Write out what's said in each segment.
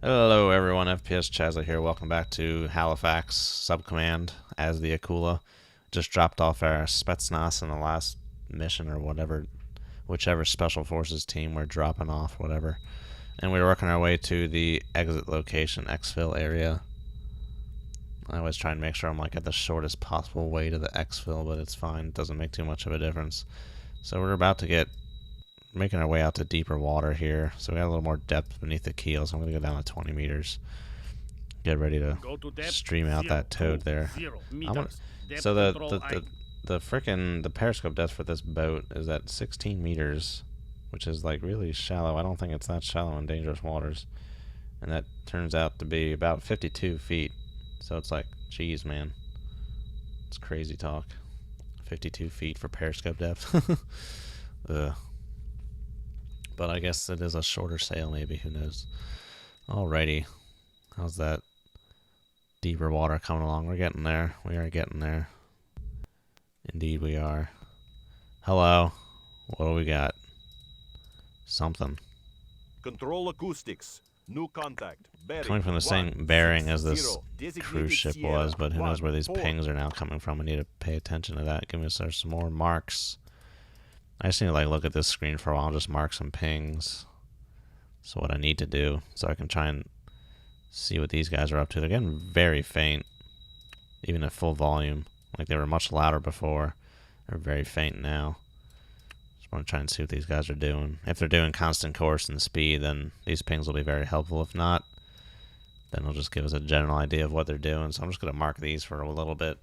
Hello everyone, FPS Chazza here. Welcome back to Halifax Subcommand as the Akula. Just dropped off our Spetsnaz in the last mission or whatever, whichever Special Forces team we're dropping off, whatever. And we're working our way to the exit location, exfil area. I always try and make sure I'm like at the shortest possible way to the exfil, but it's fine. It doesn't make too much of a difference. So we're about to making our way out to deeper water here, so we got a little more depth beneath the keel, so I'm going to go down to 20 meters. Get ready to stream out that toad there. So the periscope depth for this boat is at 16 meters, which is like really shallow. I don't think it's that shallow in dangerous waters. And that turns out to be about 52 feet. So it's like, geez, man. It's crazy talk. 52 feet for periscope depth. Ugh. But I guess it is a shorter sail, maybe. Who knows? Alrighty. How's that deeper water coming along? We're getting there. We are getting there. Indeed we are. Hello. What do we got? Something. Control acoustics. New contact. Coming from the same bearing as this cruise ship was, but who knows where these pings are now coming from. We need to pay attention to that. Give us some more marks. I just need to like look at this screen for a while and just mark some pings. That's what I need to do, so I can try and see what these guys are up to. They're getting very faint, even at full volume. Like they were much louder before. They're very faint now. Just want to try and see what these guys are doing. If they're doing constant course and speed, then these pings will be very helpful. If not, then it'll just give us a general idea of what they're doing. So I'm just going to mark these for a little bit.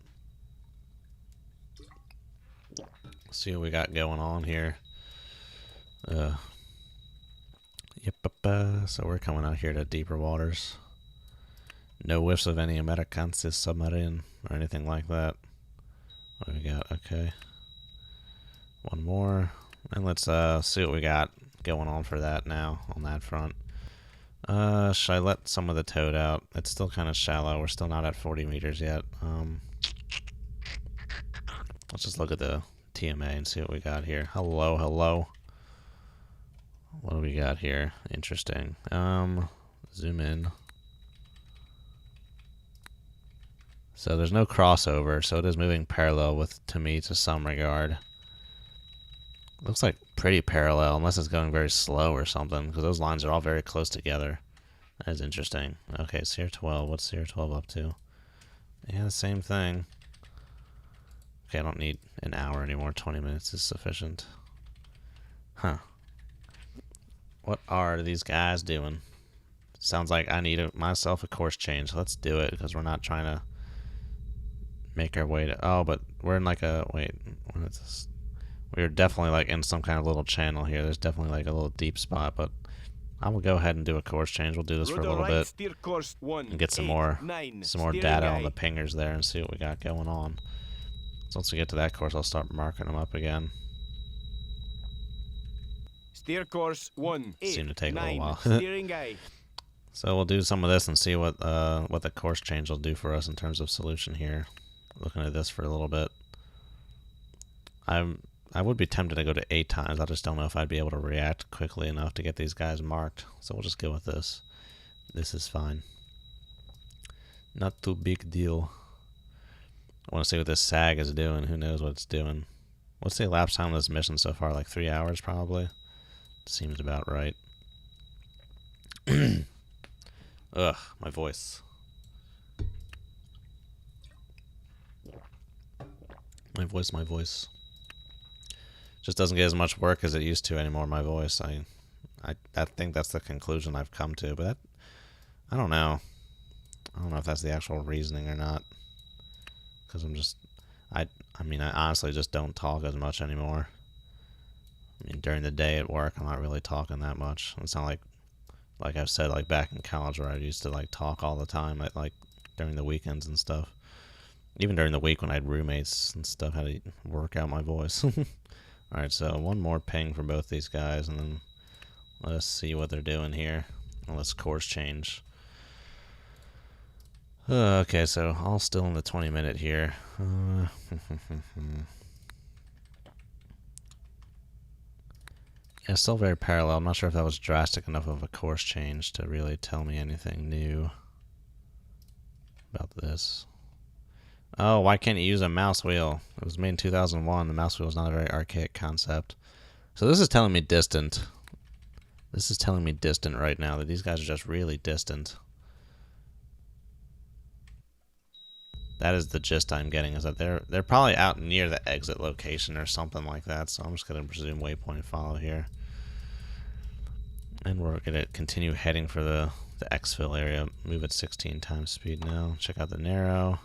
See what we got going on here. So we're coming out here to deeper waters. No whiffs of any Americansis submarine or anything like that. What do we got? Okay. One more. And let's see what we got going on for that now on that front. Should I let some of the toad out? It's still kind of shallow. We're still not at 40 meters yet. Let's just look at the TMA and see what we got here. Hello, hello. What do we got here? Interesting. Zoom in. So there's no crossover, so it is moving parallel with, to me, to some regard. Looks like pretty parallel, unless it's going very slow or something, because those lines are all very close together. That is interesting. Okay, Sierra 12. What's Sierra 12 up to? Yeah, the same thing. Okay, I don't need an hour anymore. 20 minutes is sufficient. Huh. What are these guys doing? Sounds like I need myself a course change. Let's do it, because we're not trying to make our way to... Oh, but we're in like a... Wait, what is this? We're definitely like in some kind of little channel here. There's definitely like a little deep spot, but I will go ahead and do a course change. We'll do this for a little bit and get some more data on the pingers there and see what we got going on. So once we get to that course, I'll start marking them up again. Steer course 1. Seem to take a little while. So we'll do some of this and see what the course change will do for us in terms of solution here. Looking at this for a little bit. I would be tempted to go to 8 times. I just don't know if I'd be able to react quickly enough to get these guys marked. So we'll just go with this. This is fine. Not too big deal. I want to see what this SAG is doing. Who knows what it's doing. What's the elapsed time of this mission so far? Like 3 hours probably? Seems about right. Ugh, my voice. My voice. Just doesn't get as much work as it used to anymore, my voice. I think that's the conclusion I've come to, but I don't know. I don't know if that's the actual reasoning or not. Because I mean, I honestly just don't talk as much anymore. I mean, during the day at work, I'm not really talking that much. It's not like I've said, like back in college where I used to like talk all the time, like during the weekends and stuff. Even during the week when I had roommates and stuff, I had to work out my voice. Alright, so one more ping for both these guys, and then let's see what they're doing here. Let's course change. Okay, so all still in the 20-minute here. Yeah, still very parallel. I'm not sure if that was drastic enough of a course change to really tell me anything new about this. Oh, why can't you use a mouse wheel? It was made in 2001. The mouse wheel is not a very archaic concept. So this is telling me distant. This is telling me distant right now, that these guys are just really distant. That is the gist I'm getting, is that they're probably out near the exit location or something like that. So I'm just going to presume waypoint follow here. And we're going to continue heading for the exfil area. Move at 16 times speed now. Check out the narrow.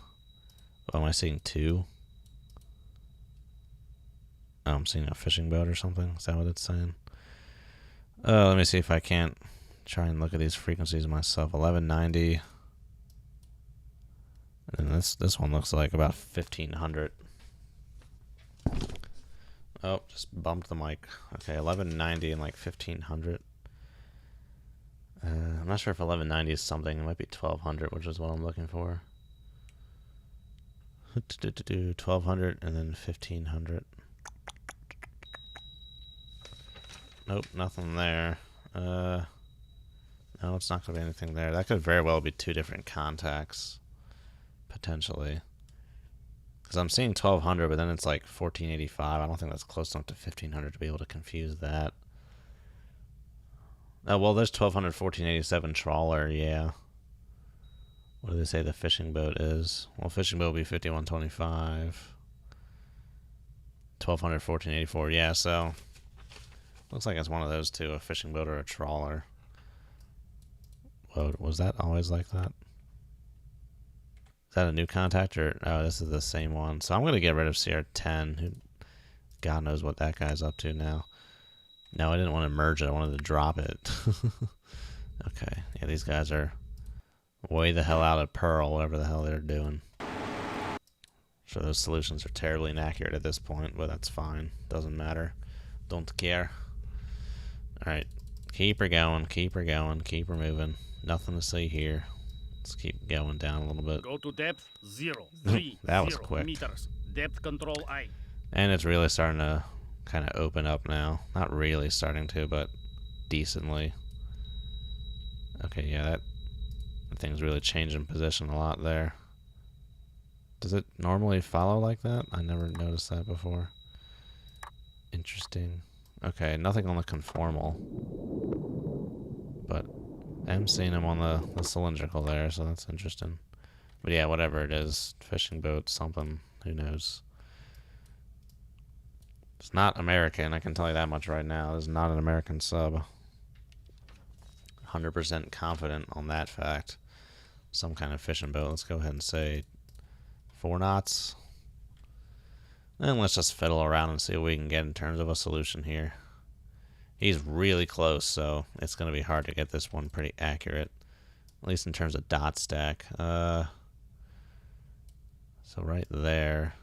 Oh, am I seeing 2? Oh, I'm seeing a fishing boat or something. Is that what it's saying? Let me see if I can't try and look at these frequencies myself. 1190. And this one looks like about 1500. Oh, just bumped the mic. Okay, 1190 and like 1500. I'm not sure if 1190 is something. It might be 1200, which is what I'm looking for. 1200 and then 1500. Nope, nothing there. No, it's not going to be anything there. That could very well be 2 different contacts, potentially. Because I'm seeing 1200, but then it's like 1485. I don't think that's close enough to 1500 to be able to confuse that. Oh, well, there's 1200, 1487 trawler, yeah. What do they say the fishing boat is? Well, fishing boat will be 5125. 1200, 1484, yeah, so looks like it's one of those two, a fishing boat or a trawler. Whoa, was that always like that? Is that a new contact, or oh, this is the same one? So I'm going to get rid of CR10. Who, God knows what that guy's up to now. No, I didn't want to merge it. I wanted to drop it. Okay, yeah, these guys are way the hell out of Pearl, whatever the hell they're doing. Sure, those solutions are terribly inaccurate at this point, but that's fine. Doesn't matter. Don't care. Alright, keep her going, keep her going, keep her moving. Nothing to see here. Let's keep going down a little bit. Go to depth 030 That was quick. meters. Depth control I. And it's really starting to kind of open up now. Not really starting to, but decently. Okay, yeah, that thing's really changing position a lot there. Does it normally follow like that? I never noticed that before. Interesting. Okay, nothing on the conformal. But I'm seeing him on the cylindrical there, so that's interesting. But yeah, whatever it is, fishing boat, something, who knows. It's not American, I can tell you that much right now. This is not an American sub. 100% confident on that fact. Some kind of fishing boat. Let's go ahead and say 4 knots. And let's just fiddle around and see what we can get in terms of a solution here. He's really close, so it's going to be hard to get this one pretty accurate. At least in terms of dot stack. So right there.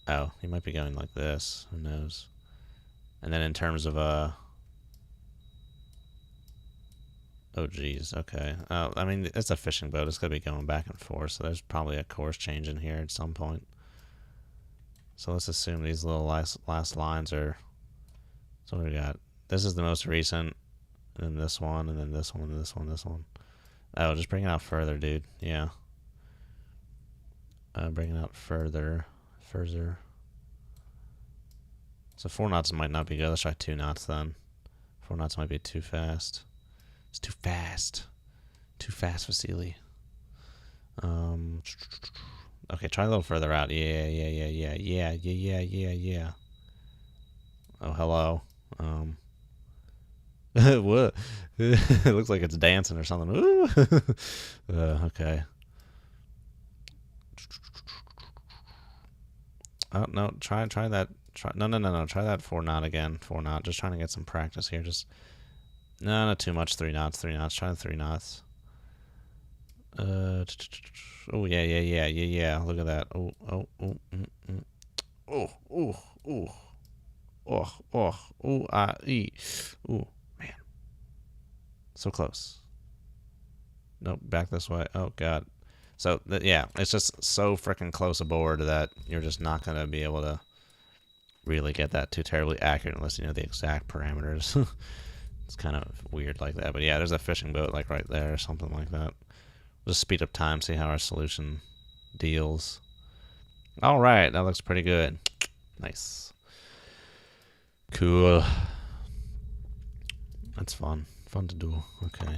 Oh, he might be going like this. Who knows? And then in terms of oh, geez. Okay. I mean, it's a fishing boat. It's going to be going back and forth, so there's probably a course change in here at some point. So let's assume these little last lines are... So what do we got? This is the most recent, and then this one, and then this one, and this one, this one. Oh, just bring it out further, dude. Yeah. Bring it out further. So 4 knots might not be good. Let's try 2 knots then. 4 knots might be too fast. It's too fast. Too fast, Vasily. Okay, try a little further out. Yeah. Oh, hello. What? It looks like it's dancing or something. Ooh. Okay. Oh, no, try that. No. Try that 4 knot again. 4 knot. Just trying to get some practice here. Just no, not too much. 3 knots. Try the 3 knots. Oh yeah. Look at that. Ooh, man. So close. Nope, back this way. Oh god. So yeah, it's just so freaking close aboard that you're just not gonna be able to really get that too terribly accurate unless you know the exact parameters. It's kind of weird like that. But yeah, there's a fishing boat like right there or something like that. Just speed up time, see how our solution deals. Alright, that looks pretty good. Nice. Cool. That's fun. Fun to do. Okay.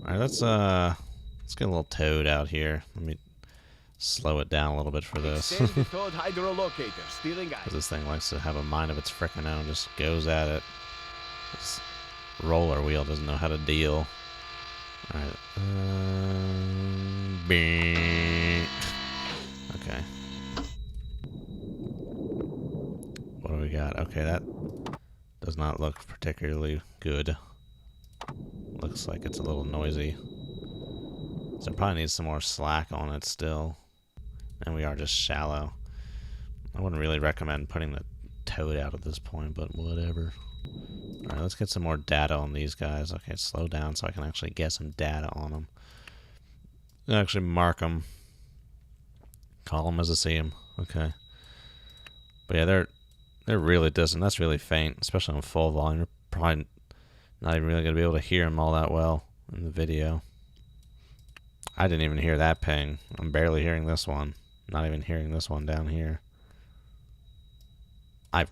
Alright, let's get a little toad out here. Let me slow it down a little bit for this. Extend the towed hydrolocator. Steering Because eye. this thing likes to have a mind of its frickin' own. Just goes at it. This roller wheel doesn't know how to deal. Alright. Okay. What do we got? Okay, that does not look particularly good. Looks like it's a little noisy. So it probably needs some more slack on it still. And we are just shallow. I wouldn't really recommend putting the toad out at this point, but whatever. Alright, let's get some more data on these guys. Okay, slow down so I can actually get some data on them. Actually mark them. Call them as I see them. Okay. But yeah, they're really distant. That's really faint, especially on full volume. You're probably not even really going to be able to hear them all that well in the video. I didn't even hear that ping. I'm barely hearing this one. Not even hearing this one down here.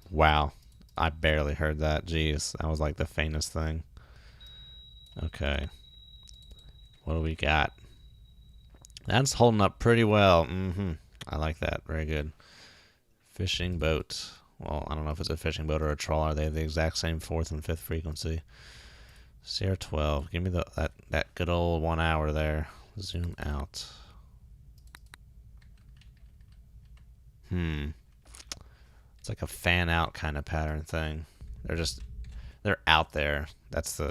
Wow. I barely heard that. Jeez, that was like the faintest thing. Okay. What do we got? That's holding up pretty well. I like that. Very good. Fishing boat. Well, I don't know if it's a fishing boat or a trawler. They have the exact same 4th and 5th frequency. CR12. Give me that good old 1 hour there. Zoom out. It's like a fan out kind of pattern thing. They're out there. That's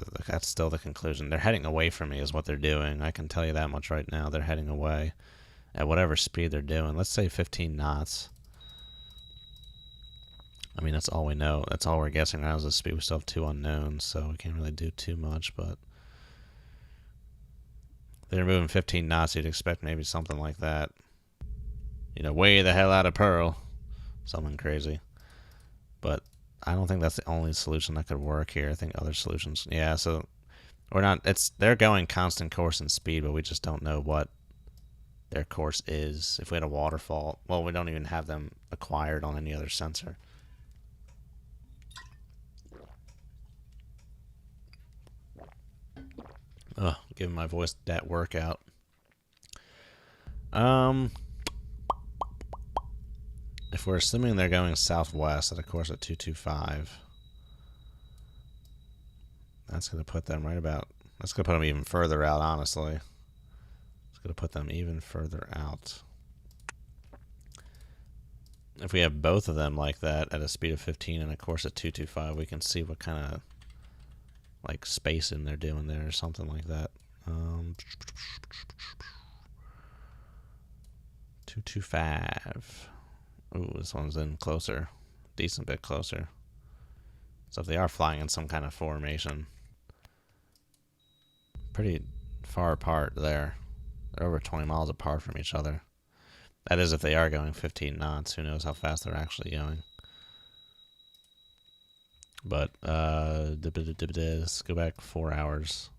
still the conclusion. They're heading away from me is what they're doing. I can tell you that much right now. They're heading away at whatever speed they're doing. Let's say 15 knots. I mean, that's all we know. That's all we're guessing right now is the speed. We still have 2 unknowns, so we can't really do too much, but they're moving 15 knots. You'd expect maybe something like that. You know, way the hell out of Pearl. Something crazy. But I don't think that's the only solution that could work here. I think other solutions. Yeah, so they're going constant course and speed, but we just don't know what their course is. If we had a waterfall, well, we don't even have them acquired on any other sensor. Ugh, giving my voice that workout. If we're assuming they're going southwest at a course of 225, that's going to put them that's going to put them even further out, honestly. It's going to put them even further out. If we have both of them like that at a speed of 15 and a course of 225, we can see what kind of like spacing they're doing there or something like that. 225. Ooh, this one's in closer. Decent bit closer. So if they are flying in some kind of formation, pretty far apart there. They're over 20 miles apart from each other. That is if they are going 15 knots. Who knows how fast they're actually going. But, let's go back 4 hours.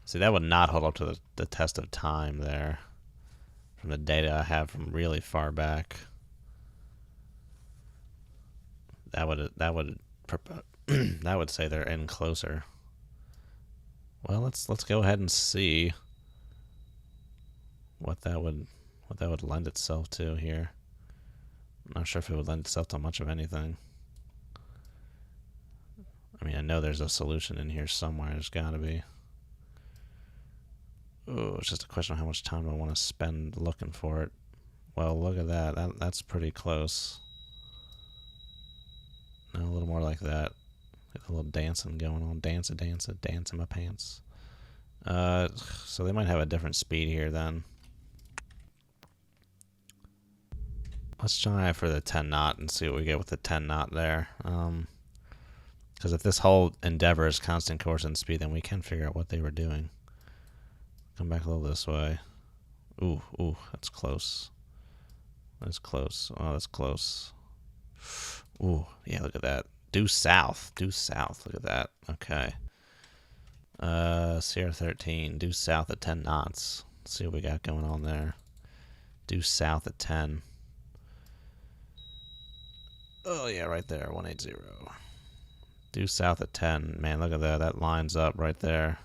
See, that would not hold up to the test of time there. From the data I have from really far back. That would that would say they're in closer. Well, let's go ahead and see what that would lend itself to here. I'm not sure if it would lend itself to much of anything. I mean, I know there's a solution in here somewhere. There's got to be. Oh, it's just a question of how much time I want to spend looking for it. Well, look at that. That's pretty close. No, a little more like that. Get a little dancing going on. Dance in my pants. So they might have a different speed here then. Let's try for the 10 knot and see what we get with the 10 knot there. Because if this whole endeavor is constant course and speed, then we can figure out what they were doing. Come back a little this way. Ooh, that's close. That's close. Oh, that's close. Ooh, yeah, look at that. Due south. Look at that. Okay. Sierra 13. Due south at 10 knots. Let's see what we got going on there. Due south at 10. Oh, yeah, right there. 180. Due south at 10. Man, look at that. That lines up right there.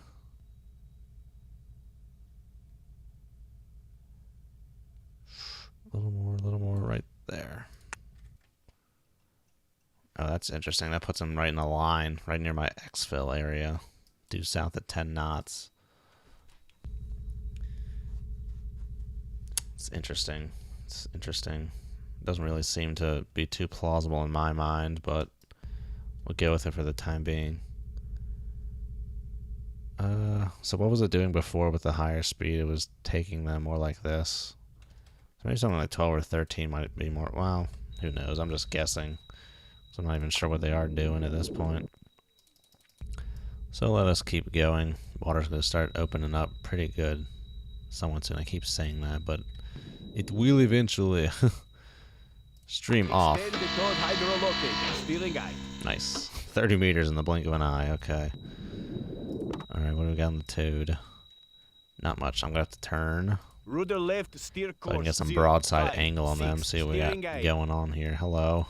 A little more right there. Oh, that's interesting. That puts them right in a line, right near my exfil area. Due south at 10 knots. It's interesting. Doesn't really seem to be too plausible in my mind, but we'll go with it for the time being. So what was it doing before with the higher speed? It was taking them more like this. So maybe something like 12 or 13 might be more. Well, who knows? I'm just guessing. So I'm not even sure what they are doing at this point. So let us keep going. Water's going to start opening up pretty good. Someone's going to keep saying that, but it will eventually. Stream off. Extend the towed hydrolocator. Steering eye. Nice. 30 meters in the blink of an eye. Okay. Alright, what do we got on the toad? Not much. I'm going to have to turn. Rudder left, steer So I course. can get some 0, broadside 5, angle on them. 6, See what we steering got eye. going on here. Hello.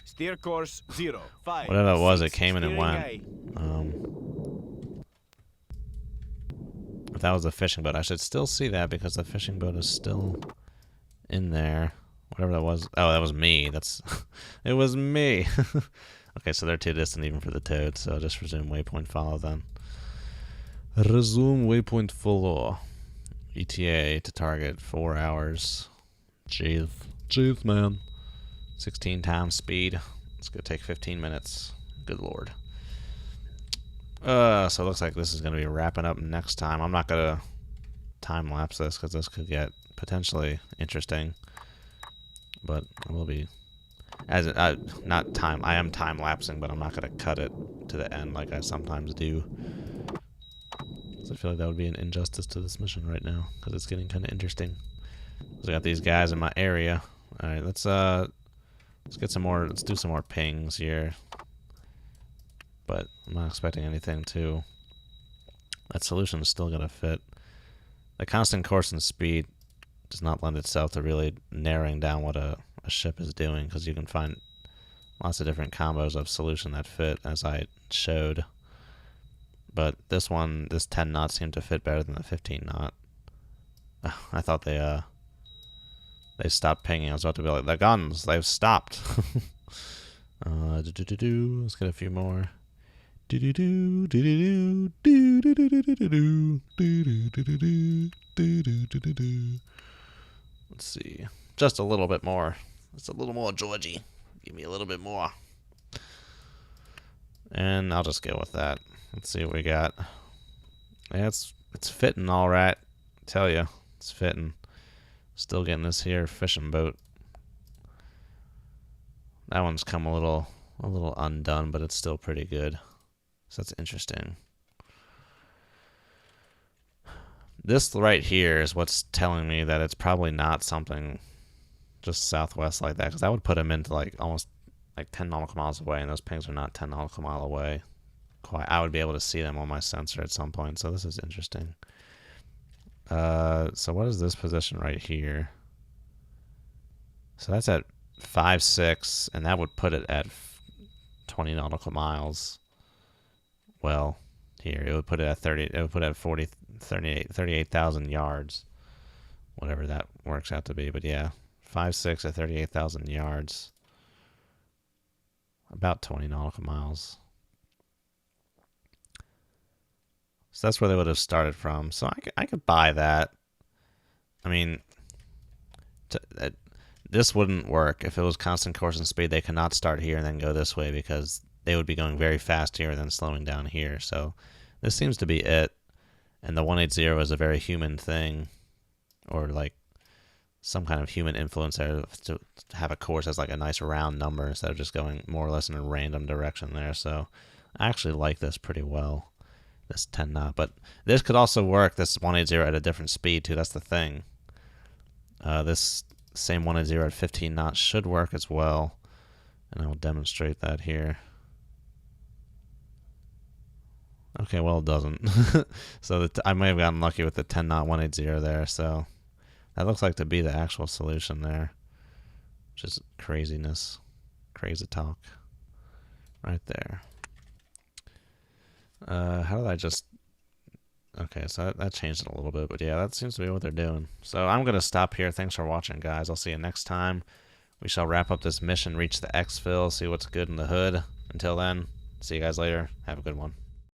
Steer course 0, 5. Whatever it was, 6, it came in and steering went. eye. If that was a fishing boat, I should still see that because the fishing boat is still in there. Whatever that was. Oh, that was me. That's it was me. Okay, so they're too distant even for the toad, so just resume waypoint follow then. Resume waypoint follow. ETA to target 4 hours. Jeez, man. 16 times speed. It's gonna take 15 minutes. Good lord. So it looks like this is gonna be wrapping up next time. I'm not gonna time lapse this because this could get potentially interesting. But it will be not time. I am time lapsing, but I'm not gonna cut it to the end like I sometimes do. So I feel like that would be an injustice to this mission right now because it's getting kind of interesting. So I got these guys in my area. All right, let's get some more. Let's do some more pings here. But I'm not expecting anything too. That solution is still gonna fit. The constant course and speed does not lend itself to really narrowing down what a ship is doing because you can find lots of different combos of solution that fit, as I showed. But this 10 knot seemed to fit better than the 15 knot. I thought they stopped pinging. I was about to be like, the guns, they've stopped. Let's get a few more. Let's see. Just a little bit more. Just a little more, Georgie. Give me a little bit more. And I'll just go with that. Let's see what we got. Yeah, it's fitting all right. I tell you, it's fitting. Still getting this here fishing boat. That one's come a little undone, but it's still pretty good. So that's interesting. This right here is what's telling me that it's probably not something just southwest like that, because that would put him into like almost like 10 nautical miles away, and those pings are not 10 nautical mile away. I would be able to see them on my sensor at some point, so this is interesting. So what is this position right here? So that's at 5-6, and that would put it at 20 nautical miles. Well, here it would put it at 30. It would put it at 38,000 yards, whatever that works out to be. But yeah, 5-6 at 38,000 yards, about 20 nautical miles. So that's where they would have started from. So I could buy that. I mean, this wouldn't work if it was constant course and speed. They cannot start here and then go this way because they would be going very fast here and then slowing down here. So this seems to be it. And the 180 is a very human thing, or like some kind of human influence there to have a course as like a nice round number instead of just going more or less in a random direction there. So I actually like this pretty well. This 10 knot, but this could also work. This 180 at a different speed too. That's the thing. This same 180 at 15 knots should work as well. And I will demonstrate that here. Okay, well it doesn't. So I may have gotten lucky with the 10 knot 180 there. So that looks like to be the actual solution there. Which is craziness. Crazy talk. Right there. How did I just... Okay, so that changed it a little bit. But yeah, that seems to be what they're doing. So I'm going to stop here. Thanks for watching, guys. I'll see you next time. We shall wrap up this mission, reach the exfil, see what's good in the hood. Until then, see you guys later. Have a good one.